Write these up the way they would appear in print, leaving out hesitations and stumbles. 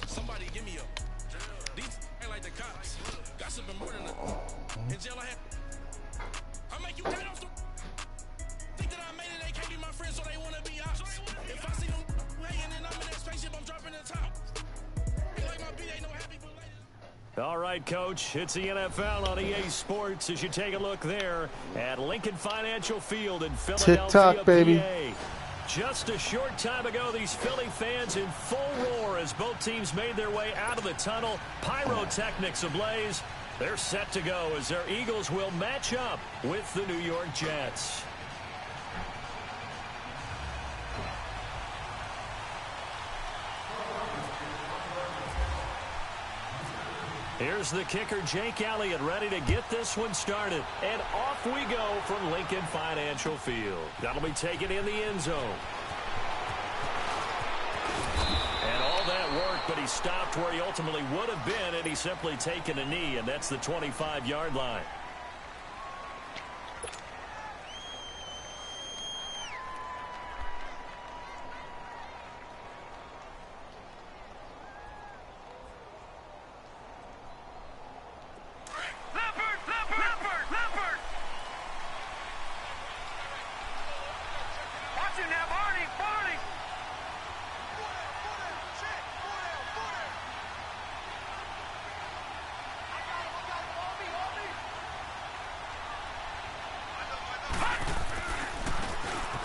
Somebody give me a. These like the cops. Gossiping more than a. In jail I had. I make you dead off the. Think that I made it, they can't be my friends, so they wanna be ops. If I see them hating and I'm in that spaceship, I'm dropping the top. Like my beat ain't no happy but later. All right, Coach, it's the NFL on EA Sports as you take a look there at Lincoln Financial Field in Philadelphia, TikTok, baby. PA. Just a short time ago, these Philly fans in full roar as both teams made their way out of the tunnel. Pyrotechnics ablaze. They're set to go as their Eagles will match up with the New York Jets. Here's the kicker, Jake Elliott, ready to get this one started. And off we go from Lincoln Financial Field. That'll be taken in the end zone. And all that work, but he stopped where he ultimately would have been, and he's simply taken a knee, and that's the 25-yard line.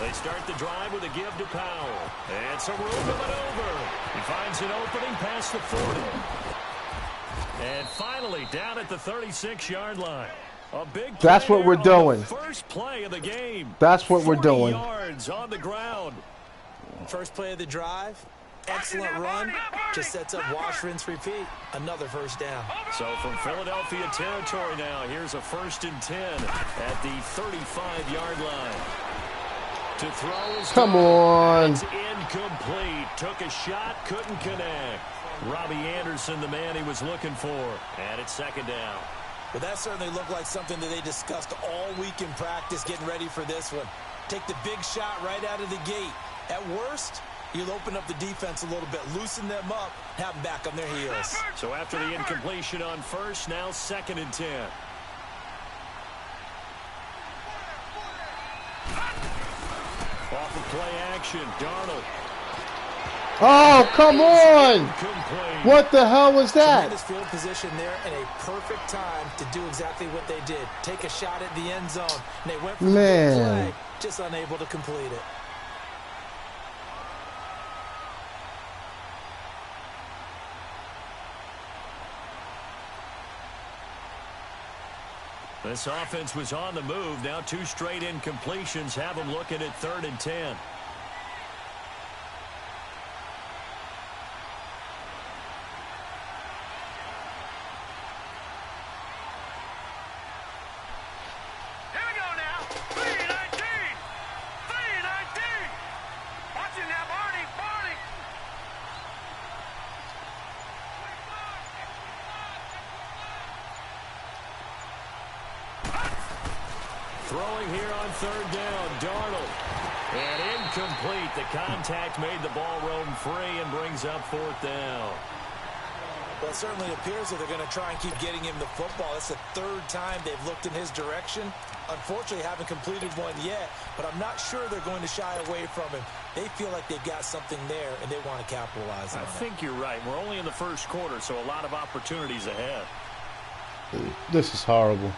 They start the drive with a give to Powell. And some room to maneuver. He finds an opening past the 40. And finally down at the 36-yard line. A big play. That's what we're doing. First play of the game. That's what we're 40 doing. yards on the ground. First play of the drive. Excellent run. Just sets up wash, rinse, repeat. Another first down. So from Philadelphia territory now, here's a 1st and 10 at the 35-yard line. To throw. Come on. It's incomplete. Took a shot, couldn't connect. Robbie Anderson, the man he was looking for. And it's 2nd down. Well, that certainly looked like something that they discussed all week in practice, getting ready for this one. Take the big shot right out of the gate. At worst, you'll open up the defense a little bit, loosen them up, have them back on their heels. So after the incompletion on first, now 2nd and 10. Off of play action, Darnold. Oh, come on! What the hell was that? Tremendous field position there and a perfect time to do exactly what they did. Take a shot at the end zone. And they went for the play, just unable to complete it. This offense was on the move. Now 2 straight incompletions have them looking at 3rd and 10. Here we go now. 3-19. 3-19. Watch it now, Barney. Barney. Throwing here on 3rd down, Darnold. And incomplete. The contact made the ball roam free and brings up 4th down. Well, it certainly appears that they're going to try and keep getting him the football. That's the 3rd time they've looked in his direction. Unfortunately, haven't completed one yet, but I'm not sure they're going to shy away from him. They feel like they've got something there, and they want to capitalize on it. I think you're right. We're only in the 1st quarter, so a lot of opportunities ahead. This is horrible.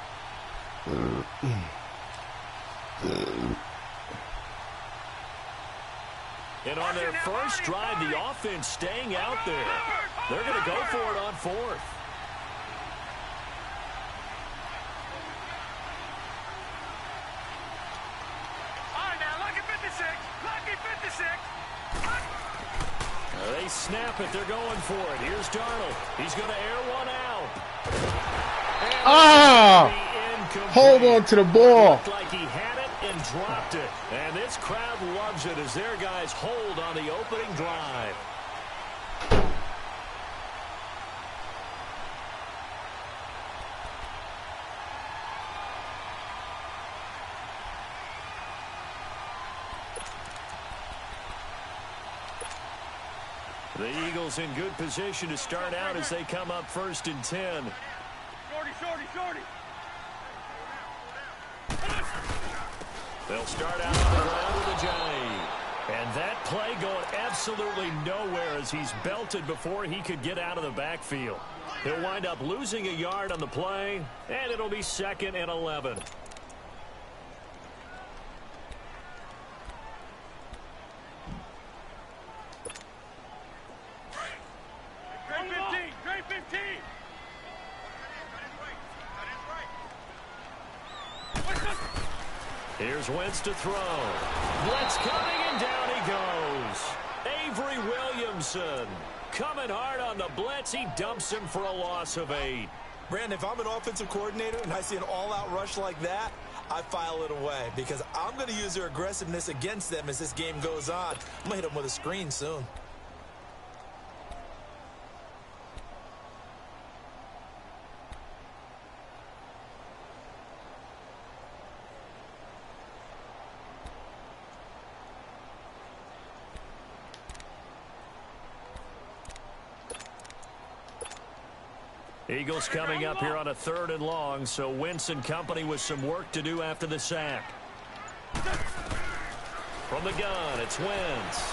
And on their first drive, the offense staying out there. They're going to go for it on 4th. All right, now, lucky 56. Lucky 56. They snap it. They're going for it. Here's Darnold. He's going to air one out. Hold on to the ball. Looked like he had it and dropped it. And this crowd loves it as their guys hold on the opening drive. The Eagles in good position to start out as they come up 1st and 10. Shorty. They'll start out on the ground with a Johnny. And that play going absolutely nowhere as he's belted before he could get out of the backfield. He'll wind up losing a yard on the play, and it'll be 2nd and 11. Grade 15. Here's Wentz to throw. Blitz coming, and down he goes. Avery Williamson coming hard on the blitz. He dumps him for a loss of 8. Brandon, if I'm an offensive coordinator and I see an all-out rush like that, I file it away because I'm going to use their aggressiveness against them as this game goes on. I'm going to hit them with a screen soon. Eagles coming up here on a 3rd and long, so Wentz and company with some work to do after the sack. From the gun, it's Wentz.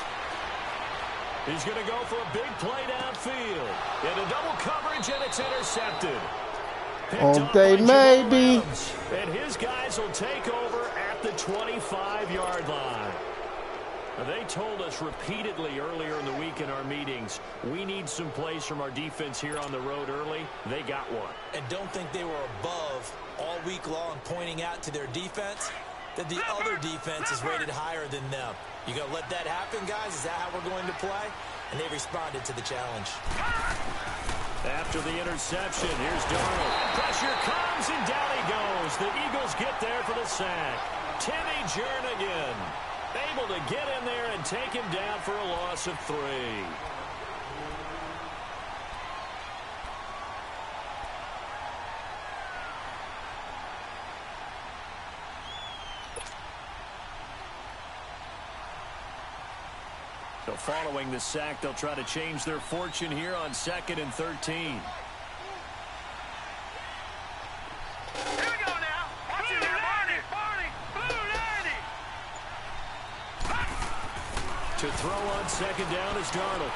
He's going to go for a big play downfield. Into double coverage, and it's intercepted. All day, maybe. And his guys will take over at the 25-yard line. They told us repeatedly earlier in the week in our meetings, we need some plays from our defense here on the road early. They got one. And don't think they were above all week long pointing out to their defense that the other defense is rated higher than them. You going to let that happen, guys? Is that how we're going to play? And they responded to the challenge. After the interception, here's Darnold. Pressure comes, and down he goes. The Eagles get there for the sack. Timmy Jernigan able to get in there and take him down for a loss of 3. So following the sack, they'll try to change their fortune here on 2nd and 13. To throw on 2nd down is Darnold.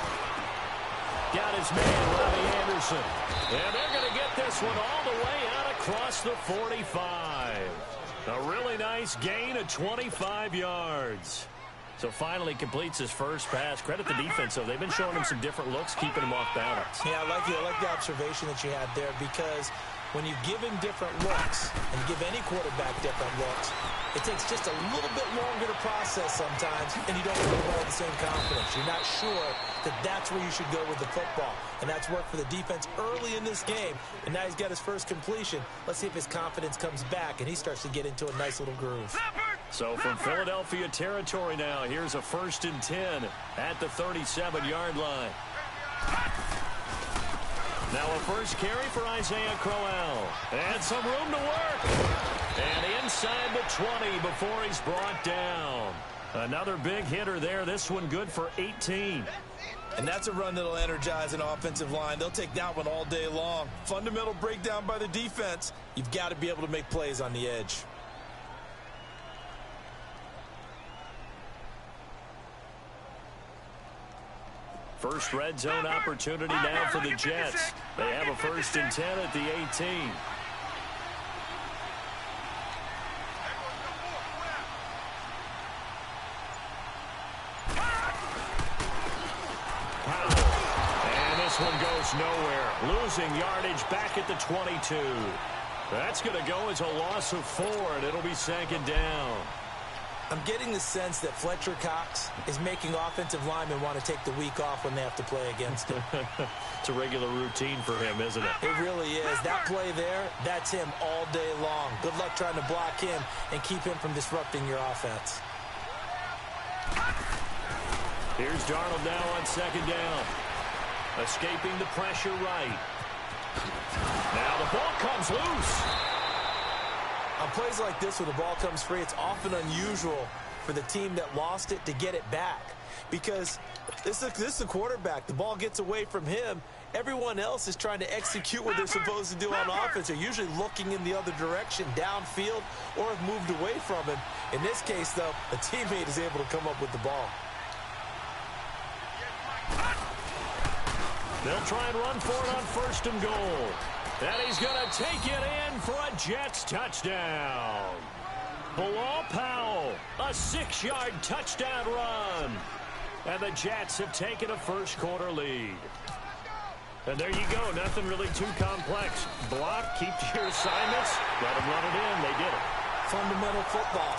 Got his man, Robbie Anderson. And they're going to get this one all the way out across the 45. A really nice gain of 25 yards. So finally completes his first pass. Credit the defense, though. They've been showing him some different looks, keeping him off balance. Yeah, I like the observation that you had there, because when you give him different looks and give any quarterback different looks, it takes just a little bit longer to process sometimes, and you don't really have the same confidence. You're not sure that that's where you should go with the football. And that's worked for the defense early in this game. And now he's got his first completion. Let's see if his confidence comes back and he starts to get into a nice little groove. So from Philadelphia territory now, here's a 1st and 10 at the 37-yard line. Now a first carry for Isaiah Crowell. And some room to work. And inside the 20 before he's brought down. Another big hitter there. This one good for 18. And that's a run that'll energize an offensive line. They'll take that one all day long. Fundamental breakdown by the defense. You've got to be able to make plays on the edge. First red zone opportunity now for the Jets. They have a 1st and 10 at the 18. And this one goes nowhere. Losing yardage back at the 22. That's going to go as a loss of 4, and it'll be 2nd down. I'm getting the sense that Fletcher Cox is making offensive linemen want to take the week off when they have to play against him. It's a regular routine for him, isn't it? It really is. That play there, that's him all day long. Good luck trying to block him and keep him from disrupting your offense. Here's Darnold now on 2nd down. Escaping the pressure right. Now the ball comes loose. On plays like this where the ball comes free, it's often unusual for the team that lost it to get it back. Because this is a quarterback. The ball gets away from him. Everyone else is trying to execute what they're supposed to do on offense. They're usually looking in the other direction, downfield, or have moved away from him. In this case, though, a teammate is able to come up with the ball. They'll try and run for it on 1st and goal. And he's going to take it in for a Jets touchdown. Bilal Powell, a 6-yard touchdown run. And the Jets have taken a first-quarter lead. And there you go. Nothing really too complex. Block, keep to your assignments, let them run it in. They did it. Fundamental football.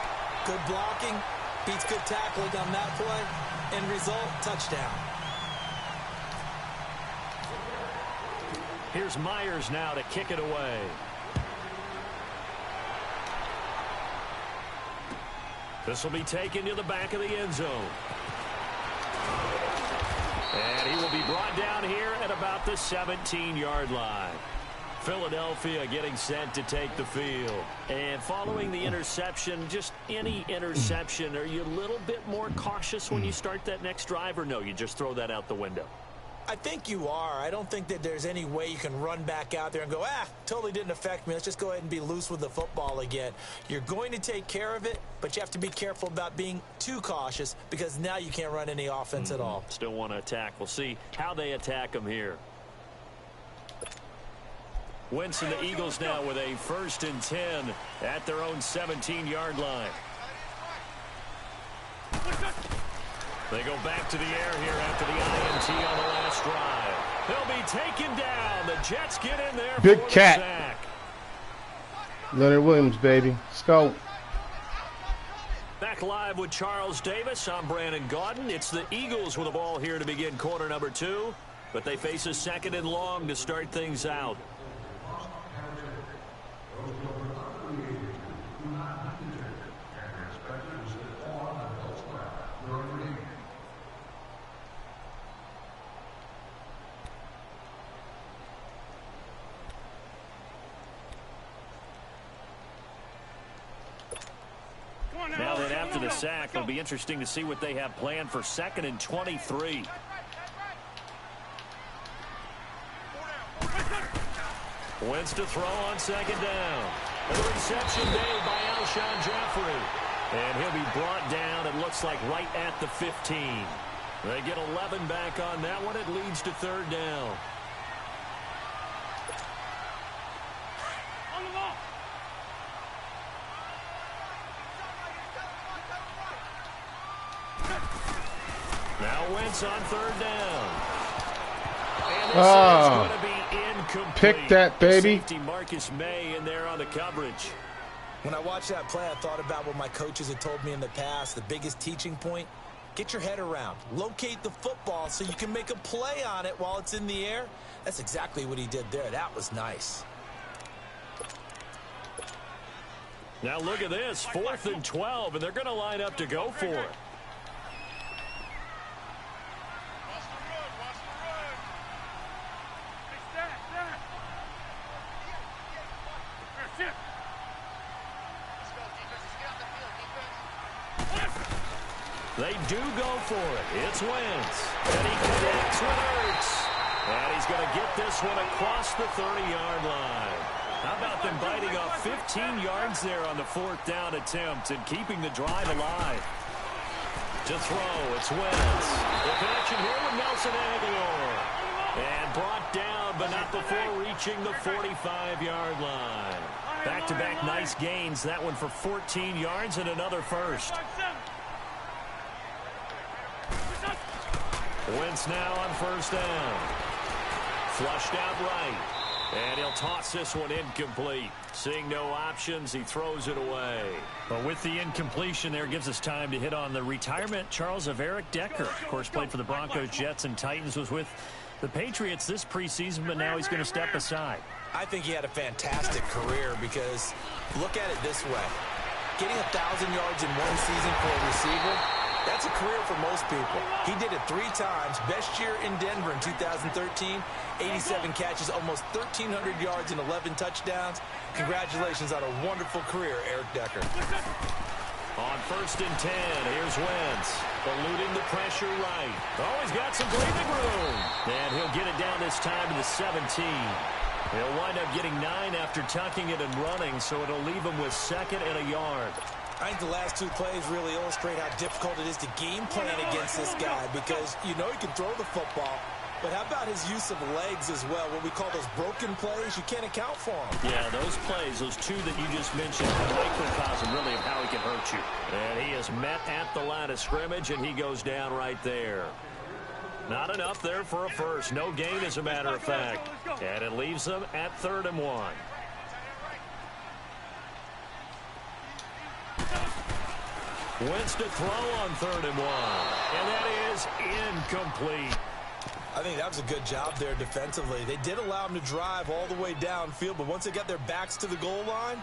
Good blocking, beats good tackling on that play. End result, touchdown. Here's Myers now to kick it away. This will be taken to the back of the end zone. And he will be brought down here at about the 17-yard line. Philadelphia getting set to take the field. And following the interception, just any interception, are you a little bit more cautious when you start that next drive, or no, you just throw that out the window? I think you are. I don't think that there's any way you can run back out there and go, totally didn't affect me. Let's just go ahead and be loose with the football again. You're going to take care of it, but you have to be careful about being too cautious because now you can't run any offense at all. Still want to attack. We'll see how they attack them here. Wentz and the Eagles now with a 1st and 10 at their own 17-yard line. They go back to the air here after the INT on the last drive. They'll be taken down. The Jets get in there Big for cat. the sack. Leonard Williams, baby. Let's go. Back live with Charles Davis. I'm Brandon Gaudin. It's the Eagles with the ball here to begin quarter number 2. But they face a 2nd and long to start things out. Now that after the sack, it'll be interesting to see what they have planned for 2nd and 23. Wentz to throw on 2nd down. The reception made by Alshon Jeffrey. And he'll be brought down, it looks like, right at the 15. They get 11 back on that one. It leads to 3rd down. Now Wentz on 3rd down. And this is going to be incomplete. Pick that, baby. Safety Marcus May in there on the coverage. When I watched that play, I thought about what my coaches had told me in the past. The biggest teaching point, get your head around. Locate the football so you can make a play on it while it's in the air. That's exactly what he did there. That was nice. Now look at this. 4th and 12, and they're going to line up to go for it. They do go for it. It's Wentz. And he connects with Ertz. And he's going to get this one across the 30-yard line. How about them biting off 15 yards there on the 4th down attempt and keeping the drive alive? To throw, it's Wentz. The connection here with Nelson Aguilar. And brought down, but not before reaching the 45-yard line. Back-to-back nice gains. That one for 14 yards and another first. Wentz now on 1st down. Flushed out right. And he'll toss this one incomplete. Seeing no options, he throws it away. But with the incompletion there, gives us time to hit on the retirement, Charles, of Eric Decker. Of course, played for the Broncos, Jets, and Titans, was with the Patriots this preseason, but now he's going to step aside. I think he had a fantastic career because look at it this way. Getting 1,000 yards in one season for a receiver, that's a career for most people. He did it 3 times. Best year in Denver in 2013. 87 catches, almost 1,300 yards and 11 touchdowns. Congratulations on a wonderful career, Eric Decker. On 1st and 10, here's Wentz. Eluding the pressure right. Oh, he's got some breathing room. And he'll get it down this time to the 17. He'll wind up getting 9 after tucking it and running, so it'll leave him with 2nd and a yard. I think the last 2 plays really illustrate how difficult it is to game plan against this guy because you know he can throw the football, but how about his use of legs as well? What we call those broken plays, you can't account for them. Yeah, those plays, those 2 that you just mentioned, are a microcosm really of how he can hurt you. And he is met at the line of scrimmage, and he goes down right there. Not enough there for a first. No gain, as a matter of fact. And it leaves them at 3rd and 1. Wentz to throw on 3rd and 1. And that is incomplete. I think that was a good job there defensively. They did allow him to drive all the way downfield, but once they got their backs to the goal line,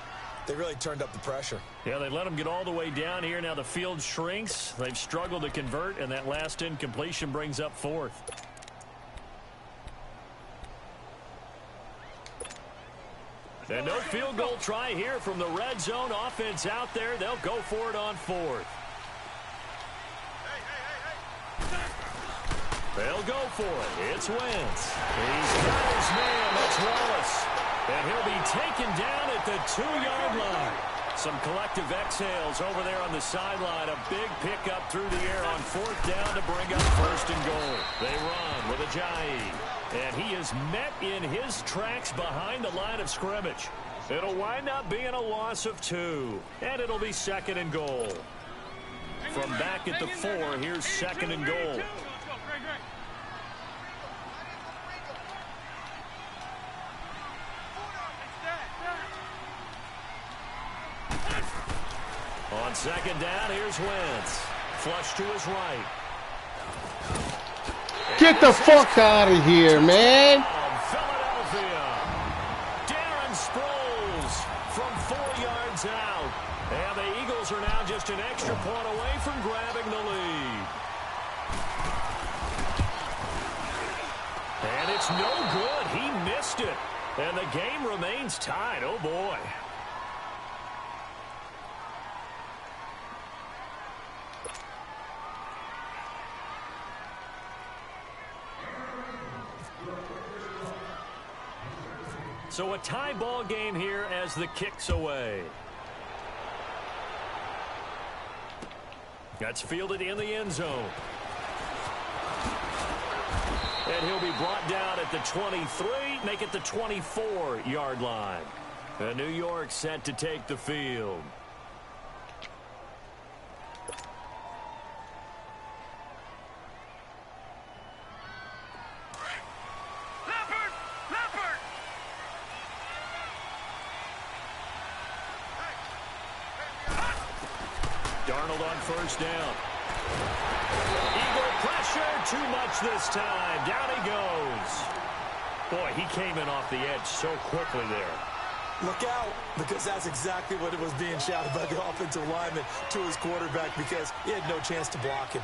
they really turned up the pressure. Yeah, they let him get all the way down here. Now the field shrinks. They've struggled to convert, and that last incompletion brings up 4th. And no field goal try here from the red zone. Offense out there. They'll go for it on 4th. They'll go for it. It's Wentz. He's got his man. That's Wallace. And he'll be taken down at the 2-yard line. Some collective exhales over there on the sideline. A big pickup through the air on 4th down to bring up 1st and goal. They run with Ajayi. And he is met in his tracks behind the line of scrimmage. It'll wind up being a loss of 2. And it'll be 2nd and goal. From back at the 4, here's 2nd and goal. On 2nd down, here's Wentz. Flush to his right. Get the fuck out of here, man. Philadelphia. Darren Sproles from 4 yards out. And the Eagles are now just an extra point away from grabbing the lead. And it's no good. He missed it. And the game remains tied. Oh, boy. So a tie ball game here as the kick's away. That's fielded in the end zone. And he'll be brought down at the 23, make it the 24-yard line. And New York set to take the field. Darnold on 1st down. Eagle pressure, too much this time. Down he goes. Boy, he came in off the edge so quickly there. Look out, because that's exactly what it was being shouted by the offensive lineman to his quarterback because he had no chance to block him.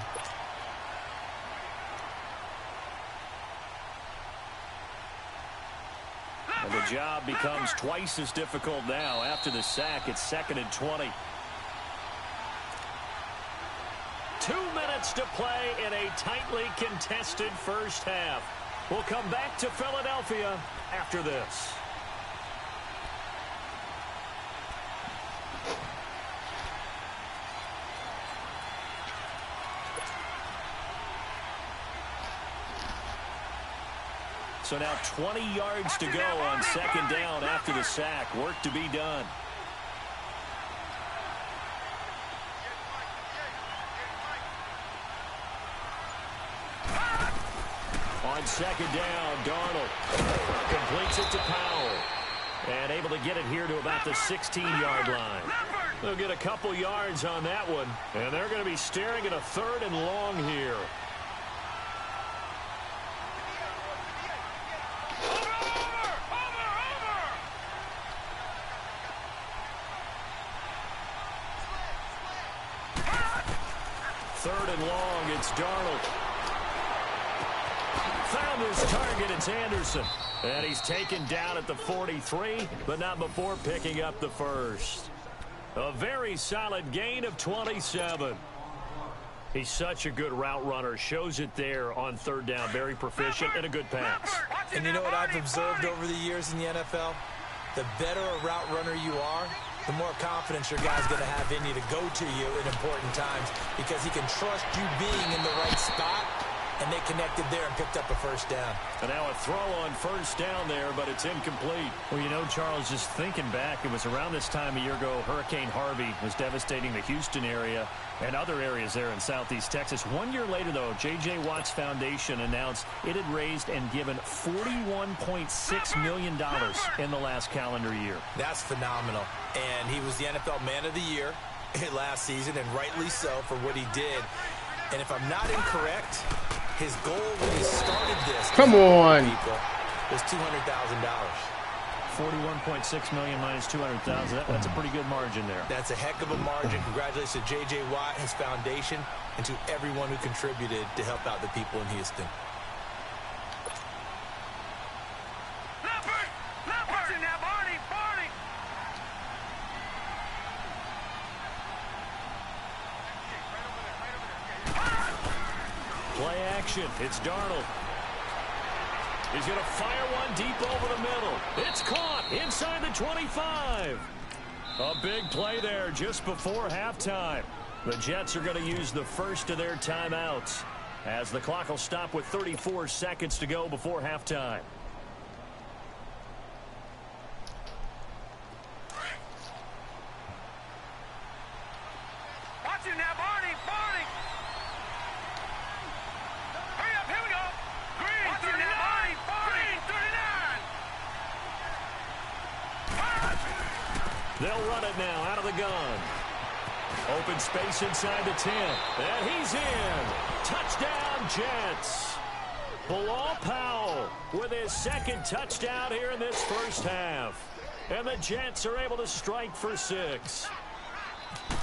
And the job becomes twice as difficult now. After the sack, it's 2nd and 20. 2 minutes to play in a tightly contested first half. We'll come back to Philadelphia after this. So now 20 yards to go on 2nd down after the sack. Work to be done. On 2nd down, Darnold completes it to Powell. And able to get it here to about the 16-yard line. They'll get a couple yards on that one. And they're going to be staring at a 3rd and long here. Third and long, it's Darnold. Found his target, it's Anderson. And he's taken down at the 43, but not before picking up the first. A very solid gain of 27. He's such a good route runner. Shows it there on third down. Very proficient and a good pass. And you know what I've observed over the years in the NFL? The better a route runner you are, the more confidence your guy's going to have in you to go to you in important times because he can trust you being in the right spot, and they connected there and picked up a first down. And now a throw on first down there, but it's incomplete. Well, you know, Charles, just thinking back, it was around this time a year ago, Hurricane Harvey was devastating the Houston area and other areas there in southeast Texas. 1 year later, though, J.J. Watt's Foundation announced it had raised and given $41.6 million in the last calendar year. That's phenomenal. And he was the NFL Man of the Year last season, and rightly so for what he did. And if I'm not incorrect, his goal when he started this come on was $200,000. 41.6 million minus 200,000. That's a pretty good margin there. That's a heck of a margin. Congratulations to J.J. Watt, his foundation, and to everyone who contributed to help out the people in Houston. Play action. It's Darnold. He's going to fire one deep over the middle. It's caught inside the 25. A big play there just before halftime. The Jets are going to use the first of their timeouts as the clock will stop with 34 seconds to go before halftime. Watch it now, Barney, Barney. Hurry up, here we go. Green, watch 39, Barney, Barney. Green, 39. They'll run it now out of the gun. Open space inside the 10. And he's in. Touchdown, Jets. Bilal Powell with his second touchdown here in this first half. And the Jets are able to strike for 6.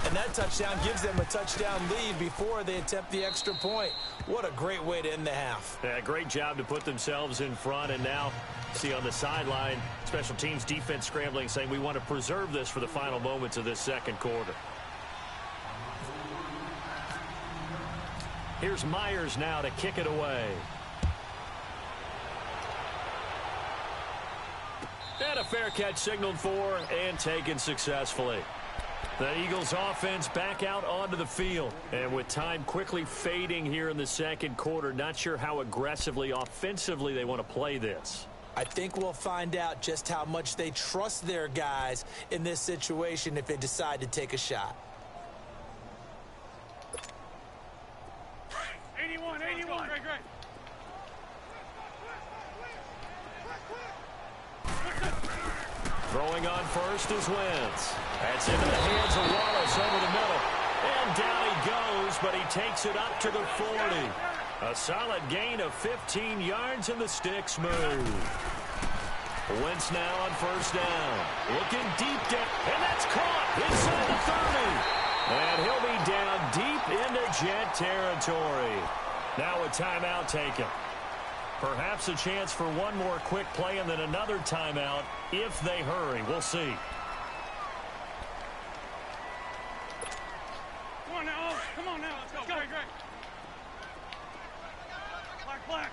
And that touchdown gives them a touchdown lead before they attempt the extra point. What a great way to end the half. Yeah, great job to put themselves in front. And now, see on the sideline, special teams defense scrambling, saying we want to preserve this for the final moments of this second quarter. Here's Myers now to kick it away. And a fair catch signaled for and taken successfully. The Eagles offense back out onto the field. And with time quickly fading here in the second quarter, not sure how aggressively, offensively they want to play this. I think we'll find out just how much they trust their guys in this situation if they decide to take a shot. 81, 81. Great, great. Throwing on first is Wentz. That's into the hands of Wallace over the middle. And down he goes, but he takes it up to the 40. A solid gain of 15 yards, and the sticks move. Wentz now on first down. Looking deep down, and that's caught inside the 30. And he'll be down deep into Jet territory. Now a timeout taken. Perhaps a chance for one more quick play and then another timeout if they hurry. We'll see. Come on now, come on now, let's go. Great, great. Black.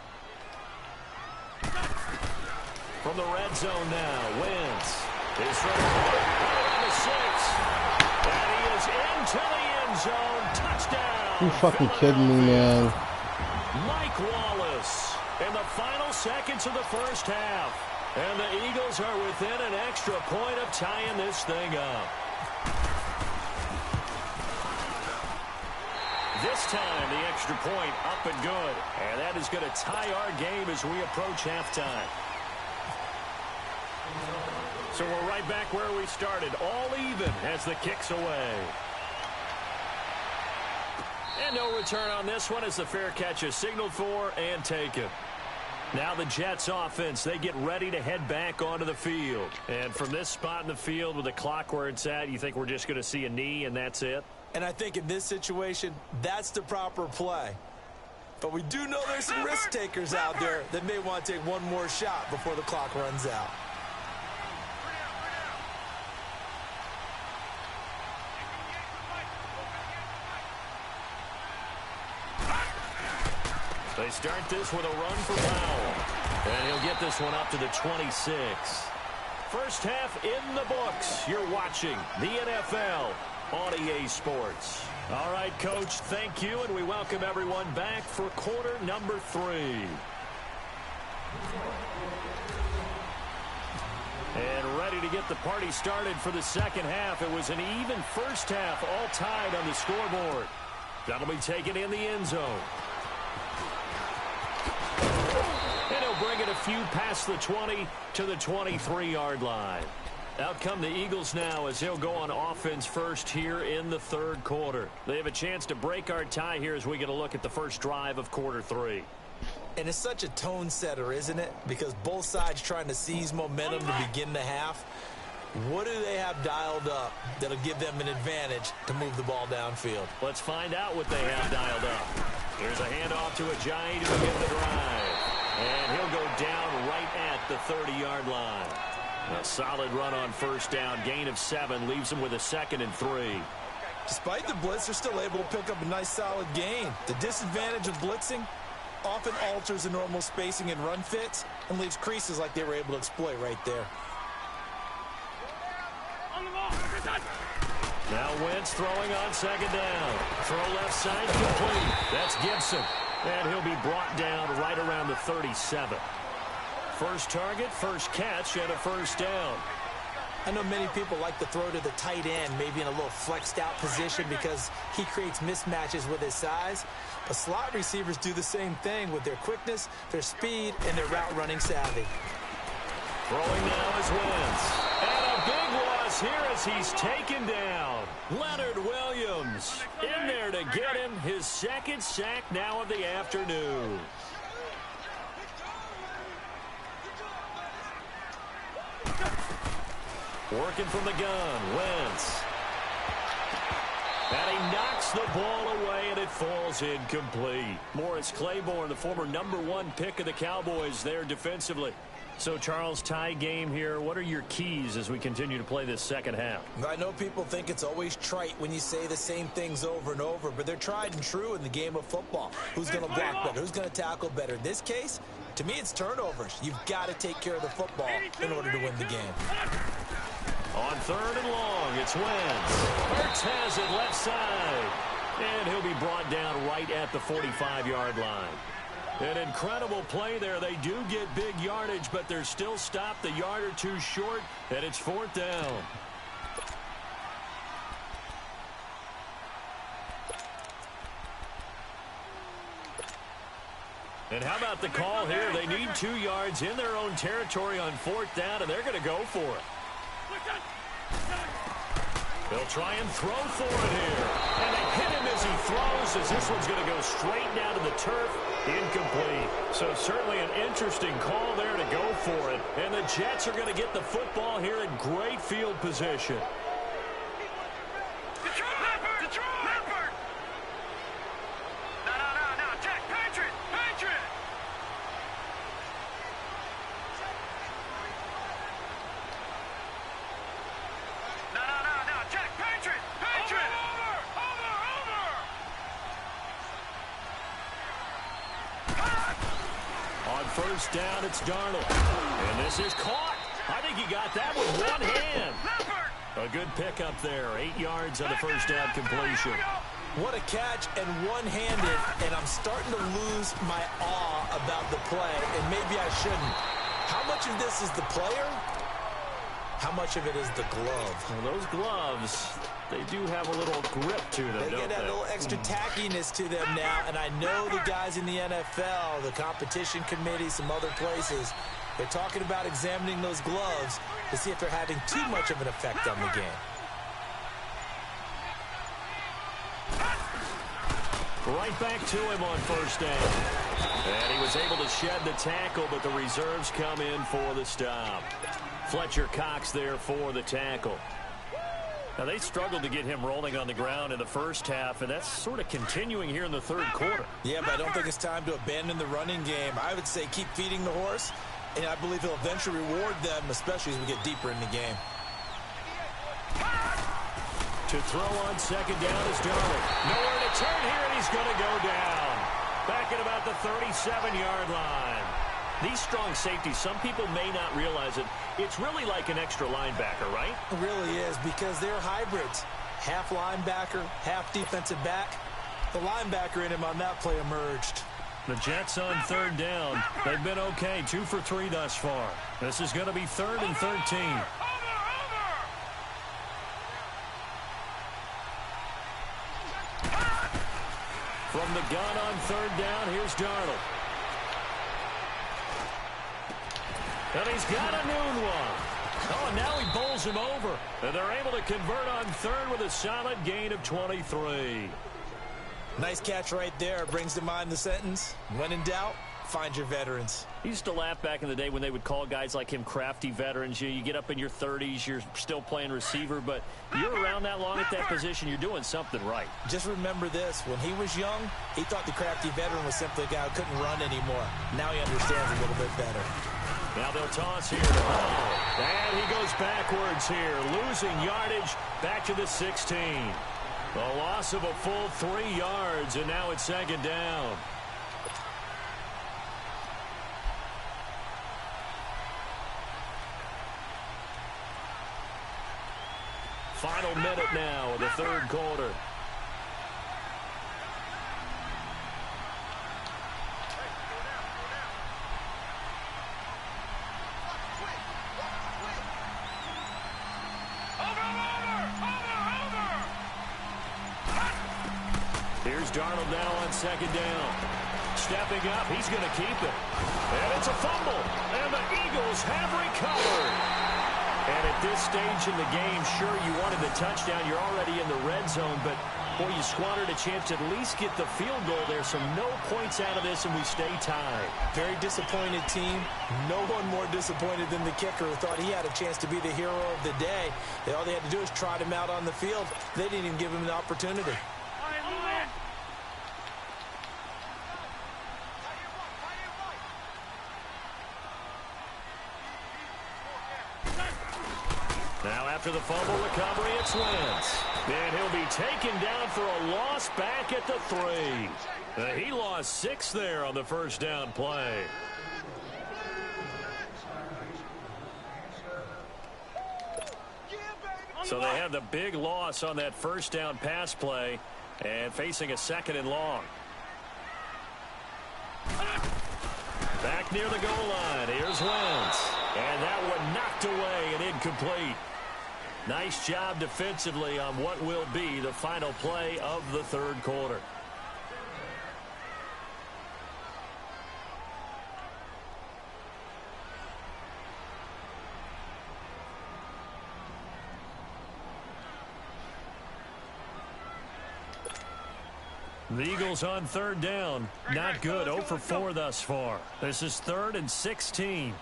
From the red zone now, Wentz is right on the 6. And he is into the end zone. Touchdown. You fucking kidding me, man? Mike Wallace in the final seconds of the first half. And the Eagles are within an extra point of tying this thing up. This time, the extra point up and good. And that is going to tie our game as we approach halftime. So we're right back where we started, all even as the kick's away. And no return on this one as the fair catch is signaled for and taken. Now the Jets offense, they get ready to head back onto the field. And from this spot in the field with the clock where it's at, you think we're just going to see a knee and that's it? And I think in this situation, that's the proper play. But we do know there's some risk takers out there that may want to take one more shot before the clock runs out. They start this with a run for Powell. And he'll get this one up to the 26. First half in the books. You're watching the NFL on EA Sports. All right, Coach, thank you, and we welcome everyone back for quarter number 3. And ready to get the party started for the second half. It was an even first half, all tied on the scoreboard. That'll be taken in the end zone. And he'll bring it a few past the 20 to the 23-yard line. Out come the Eagles now as they'll go on offense first here in the third quarter. They have a chance to break our tie here as we get a look at the first drive of quarter 3. And it's such a tone setter, isn't it? Because both sides trying to seize momentum to begin the half. What do they have dialed up that'll give them an advantage to move the ball downfield? Let's find out what they have dialed up. Here's a handoff to a Giant to begin the drive. And he'll go down right at the 30-yard line. A solid run on first down. Gain of 7 leaves them with a 2nd and 3. Despite the blitz, they're still able to pick up a nice solid gain. The disadvantage of blitzing often alters the normal spacing and run fits and leaves creases like they were able to exploit right there. Now Wentz throwing on second down. Throw left side complete. That's Gibson. And he'll be brought down right around the 37. First target, first catch, and a first down. I know many people like to throw to the tight end, maybe in a little flexed out position because he creates mismatches with his size. But slot receivers do the same thing with their quickness, their speed, and their route running savvy. Throwing now is Wentz. And a big loss here as he's taken down. Leonard Williams in there to get him his 2nd sack now of the afternoon. Working from the gun, Wentz. And he knocks the ball away, and it falls incomplete. Morris Claiborne, the former #1 pick of the Cowboys there defensively. So, Charles, tie game here. What are your keys as we continue to play this second half? I know people think it's always trite when you say the same things over and over, but they're tried and true in the game of football. Who's going to block better? Who's going to tackle better? In this case, to me, it's turnovers. You've got to take care of the football in order to win the game. On 3rd and long, it's Wentz. Hurts has it left side. And he'll be brought down right at the 45-yard line. An incredible play there. They do get big yardage, but they're still stopped a yard or two short, and it's 4th down. And how about the call here? They need 2 yards in their own territory on 4th down, and they're going to go for it. They'll try and throw for it here. And they hit him as he throws, as this one's going to go straight down to the turf. Incomplete. So certainly an interesting call there to go for it. And the Jets are going to get the football here in great field position. First down, it's Darnold. And this is caught. I think he got that with one hand. A good pickup there. 8 yards on the first down completion. What a catch and one-handed, and I'm starting to lose my awe about the play, and maybe I shouldn't. How much of this is the player? How much of it is the glove? Well, those gloves, they do have a little grip to them, They get that little extra tackiness to them now, and I know the guys in the NFL, the competition committee, some other places, they're talking about examining those gloves to see if they're having too much of an effect on the game. Right back to him on first down. And he was able to shed the tackle, but the reserves come in for the stop. Fletcher Cox there for the tackle. Now, they struggled to get him rolling on the ground in the first half, and that's sort of continuing here in the third quarter. Yeah, but I don't think it's time to abandon the running game. I would say keep feeding the horse, and I believe he'll eventually reward them, especially as we get deeper in the game. To throw on second down is Darnold. Nowhere to turn here, and he's going to go down. back at about the 37-yard line. These strong safeties, some people may not realize it. It's really like an extra linebacker, right? It really is, because they're hybrids. Half linebacker, half defensive back. The linebacker in him on that play emerged. The Jets on third down. They've been okay, 2 for 3 thus far. This is going to be 3rd and 13. From the gun on third down, here's Darnold. And he's got a noon one. Oh, and now he bowls him over. And they're able to convert on third with a solid gain of 23. Nice catch right there. Brings to mind the sentence, when in doubt, find your veterans. He used to laugh back in the day when they would call guys like him crafty veterans. You get up in your 30s, you're still playing receiver, but you're around that long at that position, you're doing something right. Just remember this. When he was young, he thought the crafty veteran was simply a guy who couldn't run anymore. Now he understands a little bit better. Now they'll toss here to Hall. And he goes backwards here, losing yardage back to the 16. The loss of a full 3 yards, and now it's 2nd down. Final minute now of the 3rd quarter. Here's Darnold now on 2nd down. Stepping up, he's going to keep it. And it's a fumble. And the Eagles have recovered. And at this stage in the game, sure, you wanted the touchdown. You're already in the red zone, but, boy, you squandered a chance to at least get the field goal there, so no points out of this, and we stay tied. Very disappointed team. No one more disappointed than the kicker, who thought he had a chance to be the hero of the day. All they had to do was trot him out on the field. They didn't even give him the opportunity. Now after the fumble recovery, it's Wentz. And he'll be taken down for a loss back at the 3. He lost 6 there on the first down play. So they have the big loss on that first down pass play and facing a 2nd and long. Back near the goal line, here's Wentz. And that one knocked away and incomplete. Nice job defensively on what will be the final play of the 3rd quarter. The Eagles on 3rd down. Not good. 0 for 4 thus far. This is 3rd and 16.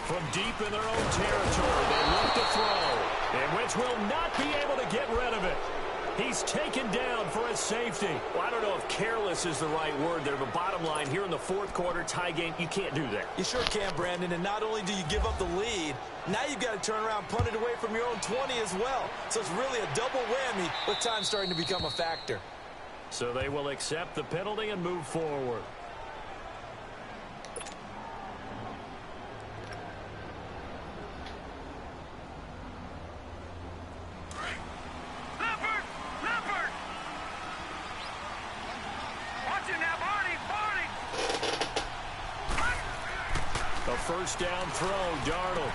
From deep in their own territory, they look to throw. And Wentz will not be able to get rid of it. He's taken down for a safety. Well, I don't know if careless is the right word there, but bottom line, here in the 4th quarter, tie game, you can't do that. You sure can, Brandon, and not only do you give up the lead, now you've got to turn around, punt it away from your own 20 as well. So it's really a double whammy with time starting to become a factor. So they will accept the penalty and move forward. First down throw, Darnold.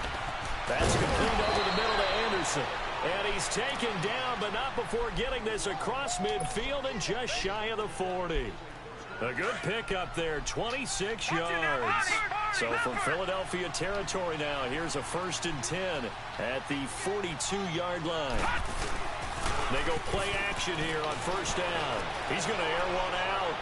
That's complete over the middle to Anderson. And he's taken down, but not before getting this across midfield and just shy of the 40. A good pickup there, 26 yards. So from Philadelphia territory now, here's a 1st and 10 at the 42-yard line. They go play action here on 1st down. He's going to air one out.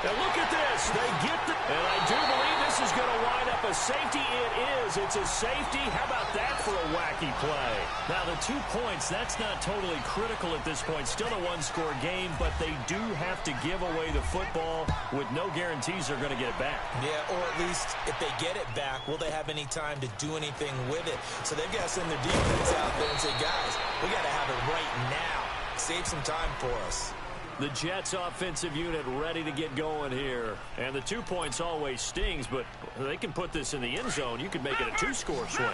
And look at this. They get the... And I do believe this is going to wind up a safety. It is. It's a safety. How about that for a wacky play? Now, the 2 points, that's not totally critical at this point. Still a one-score game, but they do have to give away the football with no guarantees they're going to get it back. Yeah, or at least if they get it back, will they have any time to do anything with it? So they've got to send their defense out there and say, guys, we got to have it right now. Save some time for us. The Jets offensive unit ready to get going here. And the 2 points always stings, but they can put this in the end zone. You could make it a 2-score swing.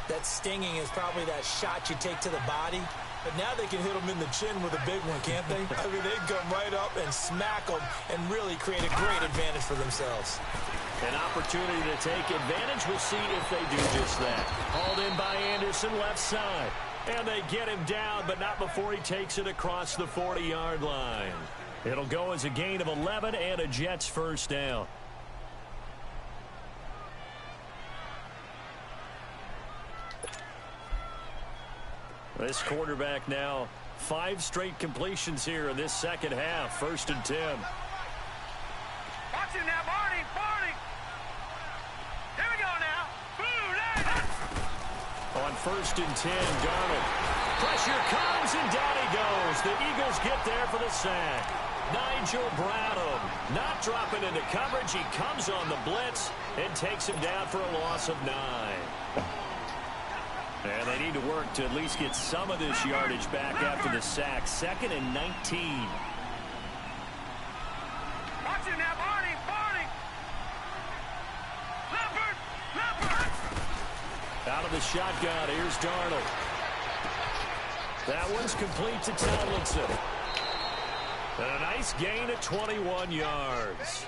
That stinging is probably that shot you take to the body. But now they can hit them in the chin with a big one, can't they? I mean, they can come right up and smack them and really create a great advantage for themselves. An opportunity to take advantage. We'll see if they do just that. Hauled in by Anderson, left side. And they get him down, but not before he takes it across the 40-yard line. It'll go as a gain of 11 and a Jets first down. This quarterback now 5 straight completions here in this second half. 1st and 10. Watch him now, Barney. Barney. Here we go now. On 1st and 10, Darnold. Pressure comes, and down he goes. The Eagles get there for the sack. Nigel Bradham not dropping into coverage. He comes on the blitz and takes him down for a loss of 9. And they need to work to at least get some of this yardage back after the sack. 2nd and 19. Watch him now, Barney. Barney. Leopard. Leopard. Out of the shotgun, here's Darnold. That one's complete to Tomlinson. And a nice gain of 21 yards.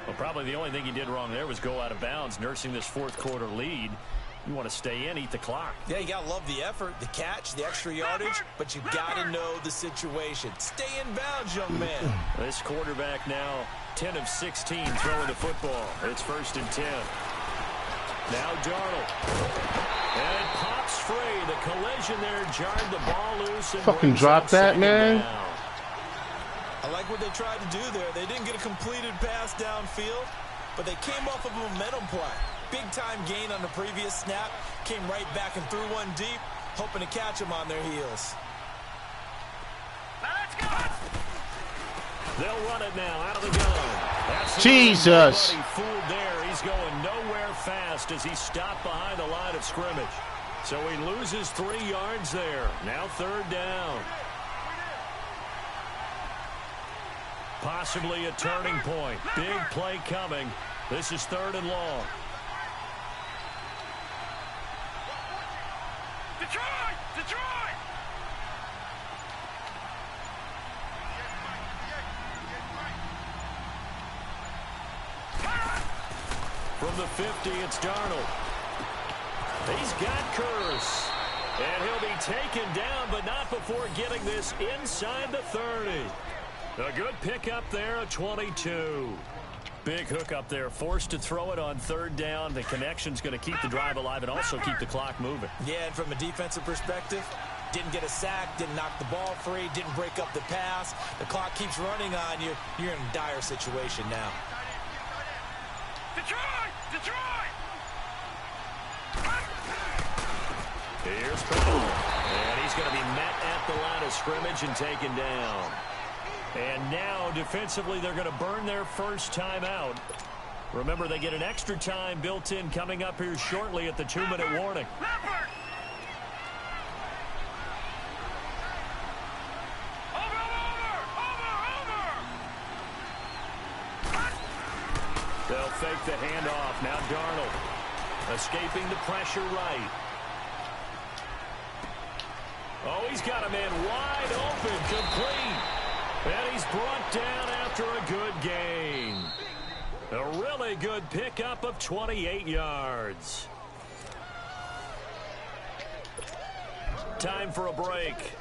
Well, probably the only thing he did wrong there was go out of bounds, nursing this 4th quarter lead. You want to stay in, eat the clock. Yeah, you got to love the effort, the catch, the extra yardage, but you got to know the situation. Stay in bounds, young man. This quarterback now 10 of 16 throwing the football. It's 1st and 10. Now Darnold. And it pops free. The collision there jarred the ball loose. And fucking drop that, man. Down. I like what they tried to do there. They didn't get a completed pass downfield, but they came off of a momentum play. Big-time gain on the previous snap. Came right back and threw one deep, hoping to catch them on their heels. Now let's go. They'll run it now out of the gun. That's Jesus. Fooled there. He's going nowhere fast as he stopped behind the line of scrimmage. So he loses 3 yards there. Now 3rd down. Possibly a turning point. Big play coming. This is 3rd and long. Detroit! Detroit! From the 50, it's Darnold. He's got Curse. And he'll be taken down, but not before getting this inside the 30. A good pickup there, a 22. Big hook up there, forced to throw it on 3rd down. The connection's going to keep the drive alive and also keep the clock moving. Yeah, and from a defensive perspective, didn't get a sack, didn't knock the ball free, didn't break up the pass. The clock keeps running on you. You're in a dire situation now. Detroit! Detroit! Here's Powell. And he's going to be met at the line of scrimmage and taken down. And now, defensively, they're going to burn their first timeout. Remember, they get an extra time built in coming up here shortly at the 2-minute warning. Leopard! They'll fake the handoff. Now Darnold escaping the pressure right. Oh, he's got a man wide open, complete. And he's brought down after a good gain. A really good pickup of 28 yards. Time for a break.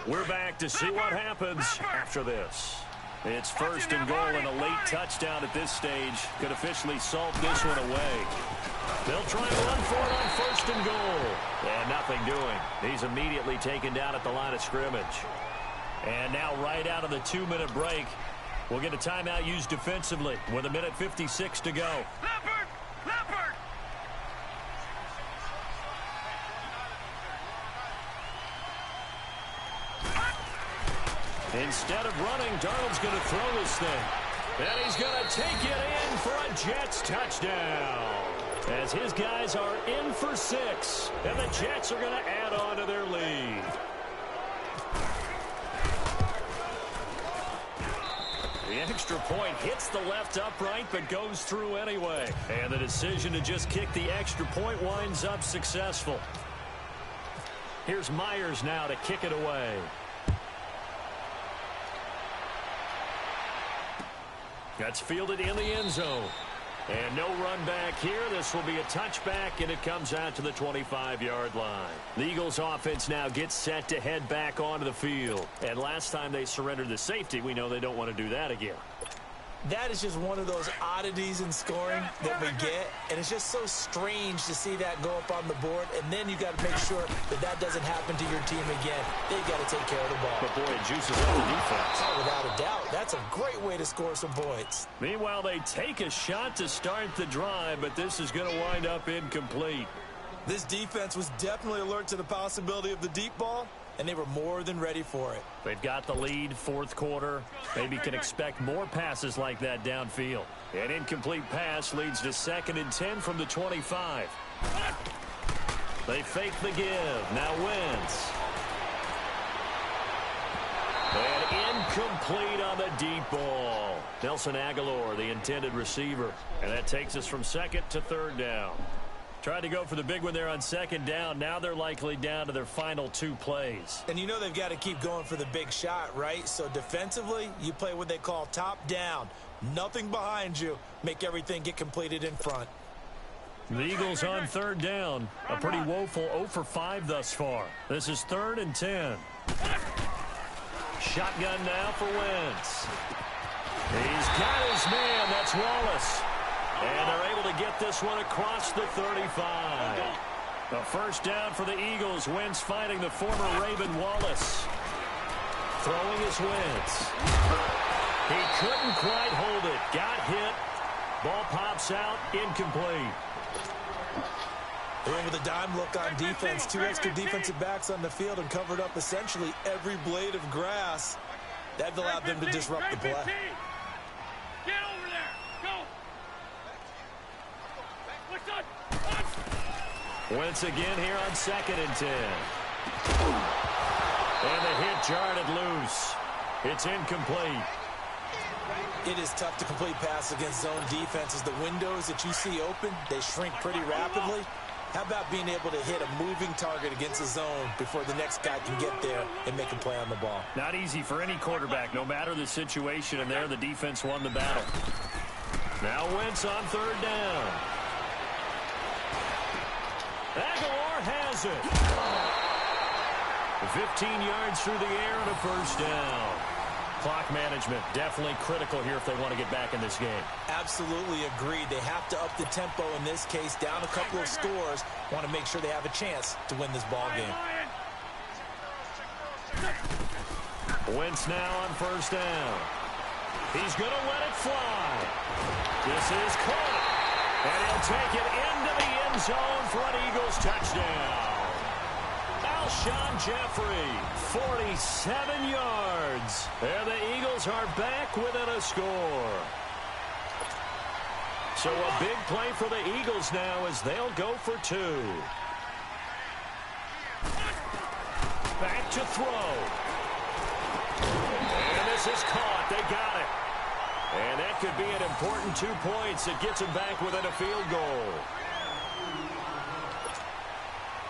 We're back to see what happens after this. It's 1st and goal, and a late touchdown at this stage could officially salt this one away. They'll try and run for it on 1st and goal. And nothing doing. He's immediately taken down at the line of scrimmage. And now right out of the 2-minute break, We'll get a timeout used defensively with 1:56 to go. Leopard! Leopard! Instead of running, Darnold's going to throw this thing. And he's going to take it in for a Jets touchdown. As his guys are in for 6. And the Jets are going to add on to their lead. The extra point hits the left upright but goes through anyway. And the decision to just kick the extra point winds up successful. Here's Myers now to kick it away. That's fielded in the end zone. And no run back here. This will be a touchback, and it comes out to the 25-yard line. The Eagles offense now gets set to head back onto the field. And last time they surrendered the safety, we know they don't want to do that again. That is just one of those oddities in scoring that we get, and it's just so strange to see that go up on the board, and then you got to make sure that that doesn't happen to your team again. They've got to take care of the ball. But, boy, it juices up the defense. Oh, without a doubt. That's a great way to score some points. Meanwhile, they take a shot to start the drive, but this is going to wind up incomplete. This defense was definitely alert to the possibility of the deep ball, and they were more than ready for it. They've got the lead, fourth quarter. Maybe can expect more passes like that downfield. An incomplete pass leads to 2nd and 10 from the 25. They fake the give. Now Wentz. And incomplete on the deep ball. Nelson Aguilar, the intended receiver. And that takes us from 2nd to 3rd down. Tried to go for the big one there on 2nd down. Now they're likely down to their final 2 plays. And you know they've got to keep going for the big shot, right? So defensively, you play what they call top down. Nothing behind you. Make everything get completed in front. The Eagles on 3rd down. A pretty woeful 0 for 5 thus far. This is 3rd and 10. Shotgun now for Wentz. He's got his man. That's Wallace. And they're able to get this one across the 35. A first down for the Eagles. Wentz finding the former Raven Wallace. Throwing his Wentz. He couldn't quite hold it. Got hit. Ball pops out. Incomplete. They went with a dime look on defense. 2 extra defensive backs on the field and covered up essentially every blade of grass. That allowed them to disrupt the play. Get over there. Go. Wentz again here on 2nd and 10. And the hit jarred it loose. It's incomplete. It is tough to complete pass against zone defenses. The windows that you see open, they shrink pretty rapidly. How about being able to hit a moving target against a zone before the next guy can get there and make a play on the ball? Not easy for any quarterback, no matter the situation, and there the defense won the battle. Now Wentz on 3rd down. Aguilar has it. 15 yards through the air and a first down. Clock management definitely critical here if they want to get back in this game. Absolutely agreed. They have to up the tempo in this case, down a couple of scores. Want to make sure they have a chance to win this ball game. Wentz now on 1st down. He's going to let it fly. This is caught. And he'll take it into the end zone for an Eagles touchdown. Alshon Jeffrey, 47 yards. And the Eagles are back within a score. So a big play for the Eagles now as they'll go for 2. Back to throw. And this is caught. They got it. And that could be an important 2 points. It gets them back within a field goal.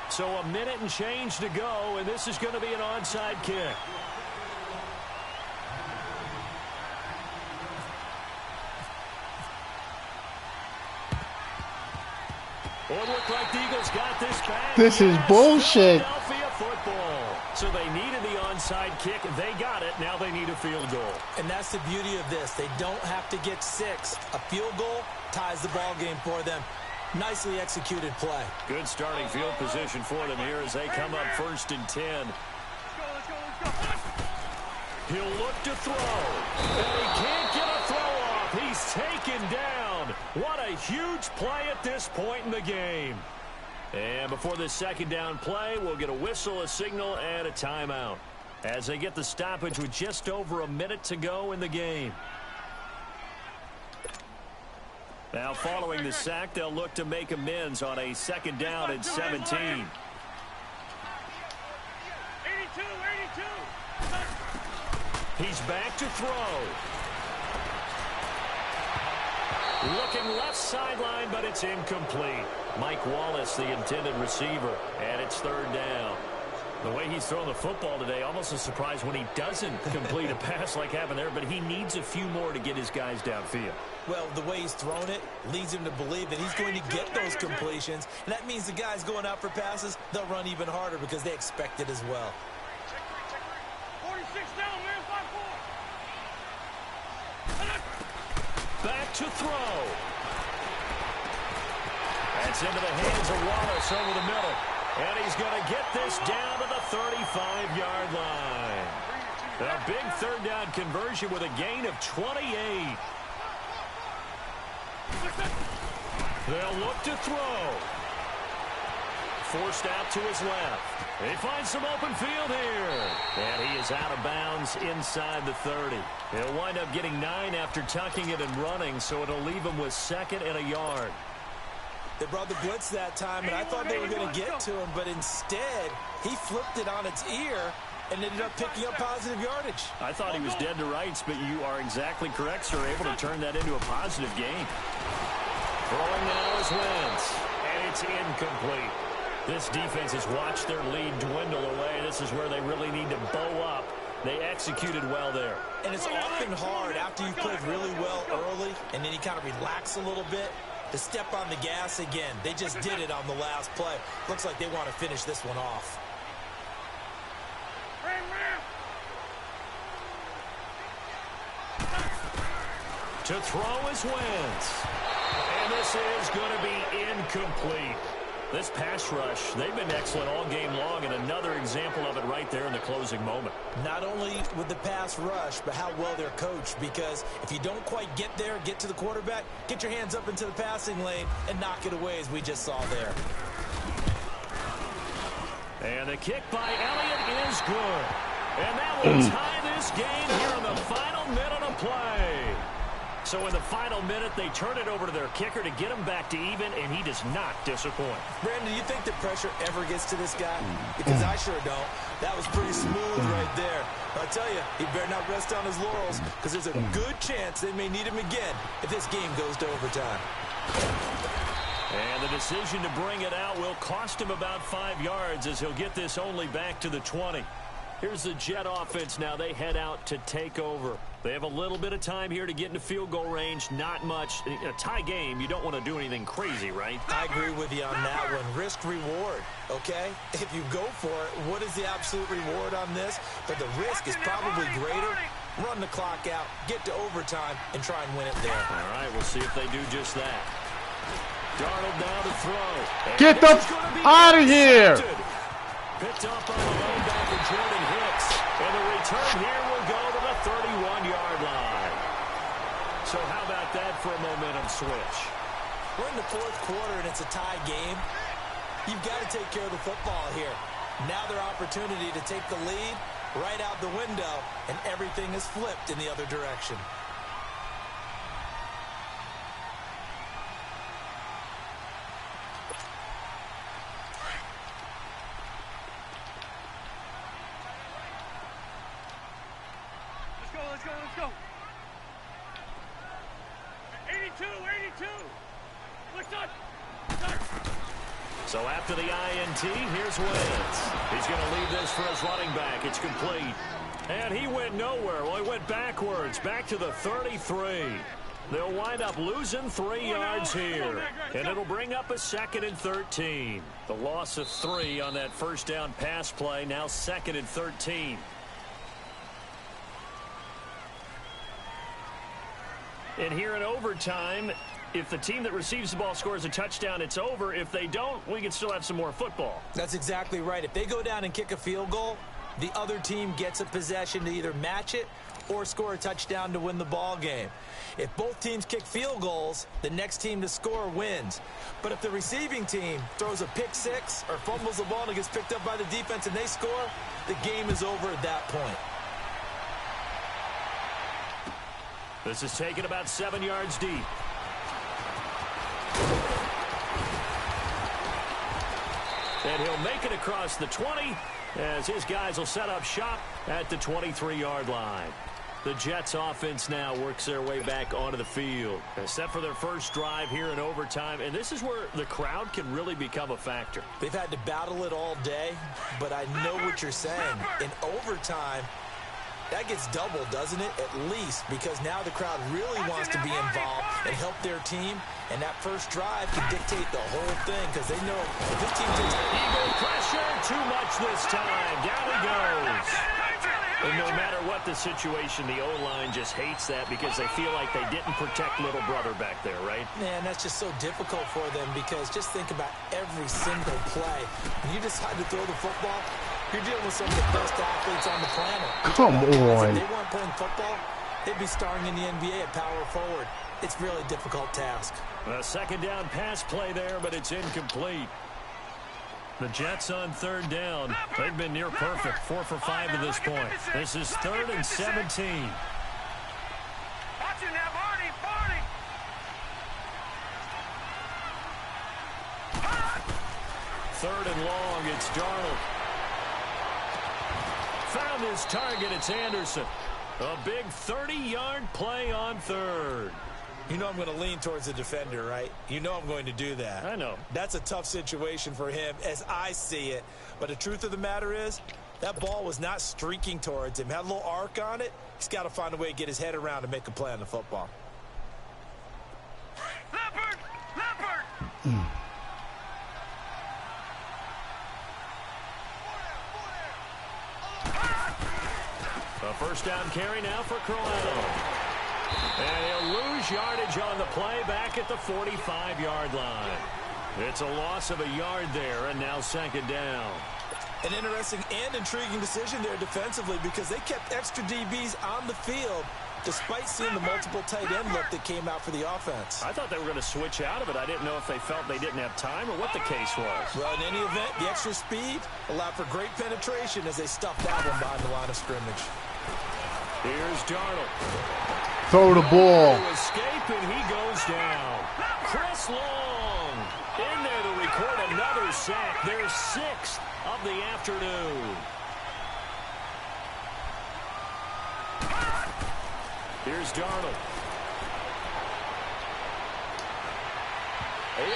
So a minute and change to go, and this is going to be an onside kick. Well, it looked like the Eagles got this back. This is bullshit. Philadelphia football. So they needed the onside kick. They got it. Now they need a field goal. And that's the beauty of this. They don't have to get 6. A field goal ties the ball game for them. Nicely executed play. Good starting field position for them here as they come up 1st and 10. He'll look to throw. And he can't get a throw off. He's taken down. What a huge play at this point in the game. And before this second down play, we'll get a whistle, a signal, and a timeout as they get the stoppage with just over a minute to go in the game. Now following the sack, they'll look to make amends on a second down and 17. 82, 82. He's back to throw. Looking left sideline, but it's incomplete. Mike Wallace, the intended receiver, and it's third down. The way he's throwing the football today, almost a surprise when he doesn't complete a pass like happened there, but he needs a few more to get his guys downfield. Well, the way he's thrown it leads him to believe that he's going to get those completions, and that means the guys going out for passes, they'll run even harder because they expect it as well. 46 down, man, 5-4. Back to throw. That's into the hands of Wallace over the middle. And he's going to get this down to the 35-yard line. A big third down conversion with a gain of 28. They'll look to throw. Forced out to his left. He finds some open field here. And he is out of bounds inside the 30. He'll wind up getting 9 after tucking it and running, so it'll leave him with second and a yard. They brought the blitz that time, and I thought they were going to get to him, but instead, he flipped it on its ear and ended up picking up positive yardage. I thought he was dead to rights, but you are exactly correct, sir. Able to turn that into a positive gain. Throwing now is Wentz, and it's incomplete. This defense has watched their lead dwindle away. This is where they really need to bow up. They executed well there. And it's often hard after you've played really well early, and then you kind of relax a little bit, to step on the gas again. They just did it on the last play. Looks like they want to finish this one off. To throw is Wentz. And this is going to be incomplete. This pass rush, they've been excellent all game long, and another example of it right there in the closing moment. Not only with the pass rush, but how well they're coached, because if you don't quite get there, get to the quarterback, get your hands up into the passing lane and knock it away as we just saw there. And the kick by Elliott is good. And that will tie this game here in the final minute of play. So in the final minute, they turn it over to their kicker to get him back to even, and he does not disappoint. Brandon, do you think the pressure ever gets to this guy? Because I sure don't. That was pretty smooth right there. I'll tell you, he better not rest on his laurels, because there's a good chance they may need him again if this game goes to overtime. And the decision to bring it out will cost him about 5 yards as he'll get this only back to the 20. Here's the Jet offense now. They head out to take over. They have a little bit of time here to get into field goal range. Not much. In a tie game, you don't want to do anything crazy, right? I agree with you on that one. Risk reward, okay? If you go for it, what is the absolute reward on this? But the risk is probably greater. Run the clock out, get to overtime, and try and win it there. All right, we'll see if they do just that. Darnold now to throw. And get the out of here! Picked up on the low back of Jordan Hicks. And the return here will go to the 31-yard line. So how about that for a momentum switch? We're in the fourth quarter, and it's a tie game. You've got to take care of the football here. Now their opportunity to take the lead right out the window, and everything is flipped in the other direction. Let's go. 82. What's up? So after the INT, here's Wentz. He's going to leave this for his running back. It's complete. And he went nowhere. Well, he went backwards, back to the 33. They'll wind up losing 3 yards here. And it'll bring up a 2nd and 13. The loss of 3 on that first down pass play. Now 2nd and 13. And here in overtime, if the team that receives the ball scores a touchdown, it's over. If they don't, we can still have some more football. That's exactly right. If they go down and kick a field goal, the other team gets a possession to either match it or score a touchdown to win the ball game. If both teams kick field goals, the next team to score wins. But if the receiving team throws a pick six or fumbles the ball and it gets picked up by the defense and they score, the game is over at that point. This is taken about 7 yards deep. And he'll make it across the 20 as his guys will set up shop at the 23-yard line. The Jets offense now works their way back onto the field. They're set for their first drive here in overtime, and this is where the crowd can really become a factor. They've had to battle it all day, but I know what you're saying. In overtime, that gets doubled, doesn't it? At least, because now the crowd really wants to be involved and help their team, and that first drive can dictate the whole thing because they know if this team takes Eagle pressure, too much this time. Down he goes. And no matter what the situation, the O-line just hates that because they feel like they didn't protect little brother back there, right? Man, that's just so difficult for them because just think about every single play. When you decide to throw the football, you're dealing with some of the best athletes on the planet. Come on. If they weren't playing football, they'd be starring in the NBA at power forward. It's a really difficult task. A second down pass play there, but it's incomplete. The Jets on third down. They've been near perfect, 4 for 5 to this point. This is 3rd and 17. Watch it now, Barney, Barney. 3rd and long, it's Darnold. Found his target, it's Anderson. A big 30-yard play on 3rd. You know I'm going to lean towards the defender, right? You know I'm going to do that. I know. That's a tough situation for him as I see it. But the truth of the matter is, that ball was not streaking towards him. Had a little arc on it. He's got to find a way to get his head around and make a play on the football. Leopard! Leopard! A first down carry now for Corrado. And he'll lose yardage on the play back at the 45-yard line. It's a loss of a yard there, and now 2nd down. An interesting and intriguing decision there defensively because they kept extra DBs on the field despite seeing the multiple tight end look that came out for the offense. I thought they were going to switch out of it. I didn't know if they felt they didn't have time or what the case was. Well, in any event, the extra speed allowed for great penetration as they stuffed that one behind the line of scrimmage. Here's Darnold. Throw the ball. To escape, and he goes down. Chris Long in there to record another sack. Their 6th of the afternoon. Here's Darnold.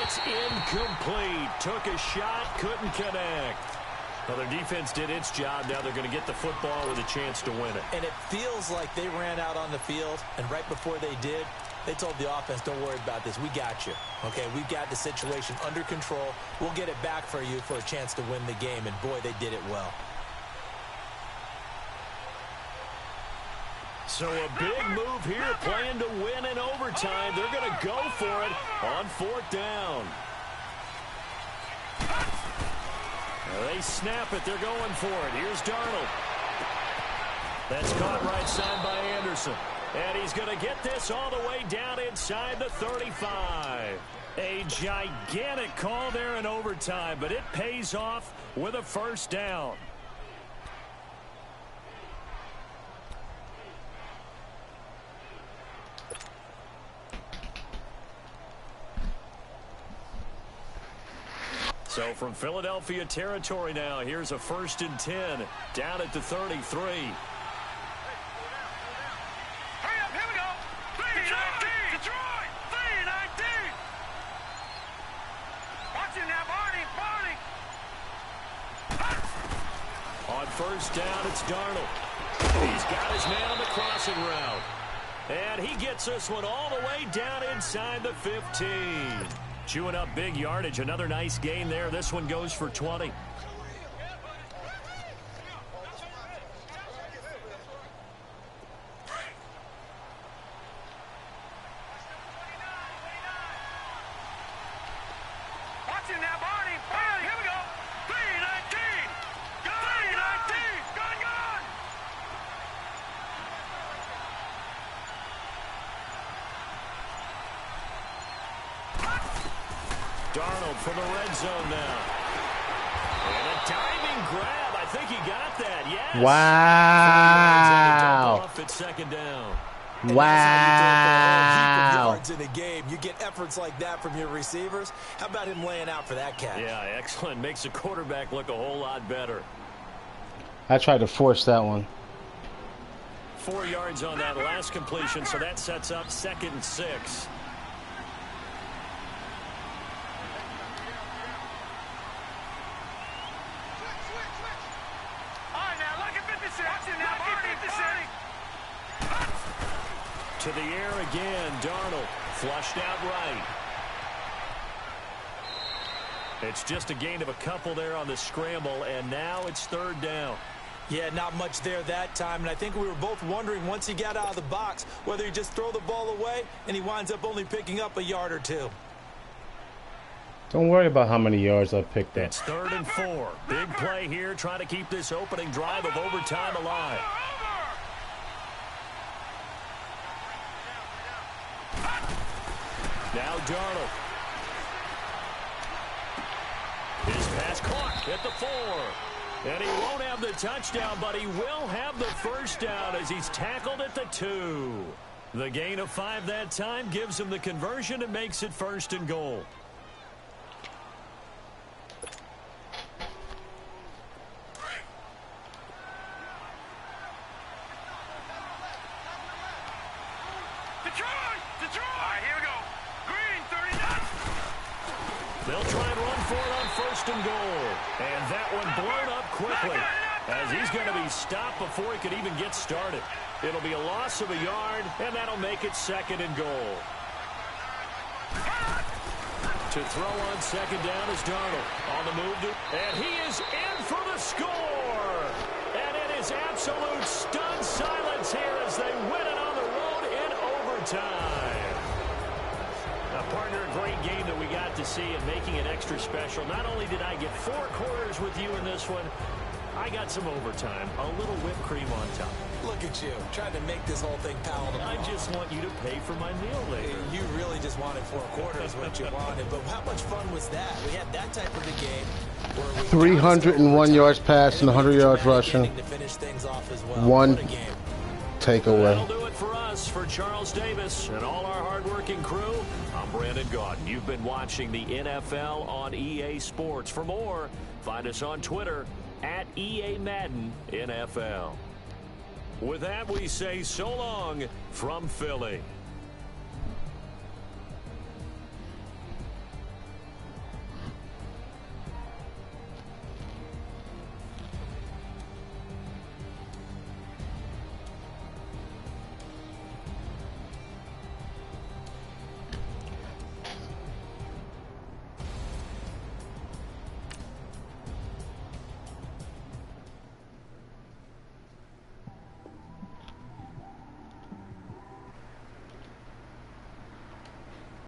It's incomplete. Took a shot, couldn't connect. Well, their defense did its job. Now they're going to get the football with a chance to win it. And it feels like they ran out on the field, and right before they did, they told the offense, don't worry about this. We got you. Okay, we've got the situation under control. We'll get it back for you for a chance to win the game, and boy, they did it well. So a big move here, playing to win in overtime. They're going to go for it on 4th down. They snap it. They're going for it. Here's Darnold. That's caught right side by Anderson. And he's going to get this all the way down inside the 35. A gigantic call there in overtime, but it pays off with a first down. So from Philadelphia territory now, here's a 1st and 10 down at the 33. Hurry up, here we go. 3-19. Detroit! 3-19. Watch it now, Barney, Barney. On 1st down, it's Darnold. He's got his man on the crossing route. And he gets this one all the way down inside the 15. Chewing up big yardage. Another nice gain there. This one goes for 20. Watch it now, Barney, Barney. Here we go. 3-19. 3-19. Darnold for the red zone now. And a diving grab. I think he got that. Yes. Wow. Off at second down. Wow. Yards in a game. You get efforts like that from your receivers. How about him laying out for that catch? Yeah, excellent. Makes the quarterback look a whole lot better. I tried to force that one. 4 yards on that last completion, so that sets up 2nd and 6. To the air again, Darnold flushed out right. It's just a gain of a couple there on the scramble, and now it's 3rd down. Yeah, not much there that time, and I think we were both wondering once he got out of the box whether he just throw the ball away, and he winds up only picking up a yard or 2. Don't worry about how many yards I picked up. It's 3rd and 4. Big play here, trying to keep this opening drive of overtime alive. Now Darnold. His pass caught at the 4. And he won't have the touchdown, but he will have the first down as he's tackled at the 2. The gain of 5 that time gives him the conversion and makes it 1st and goal. They'll try and run for it on 1st and goal. And that one blown up quickly as he's going to be stopped before he could even get started. It'll be a loss of a yard, and that'll make it 2nd and goal. To throw on 2nd down is Darnold. On the move, and he is in for the score. And it is absolute stunned silence here as they win it on the road in overtime. Now, partner, a great game that we got to see and making it extra special. Not only did I get 4 quarters with you in this one, I got some overtime, a little whipped cream on top. Look at you, trying to make this whole thing palatable. I just want you to pay for my meal later. You really just wanted 4 quarters, what you wanted. But how much fun was that? We had that type of a game. 301 yards passing, 100 yards rushing. To finish things off as well. 1 What a game. takeaway. That'll do it for us. For Charles Davis and all our hardworking crew, I'm Brandon Gaudin. You've been watching the NFL on EA Sports. For more, find us on Twitter at EA Madden NFL. With that, we say so long from Philly.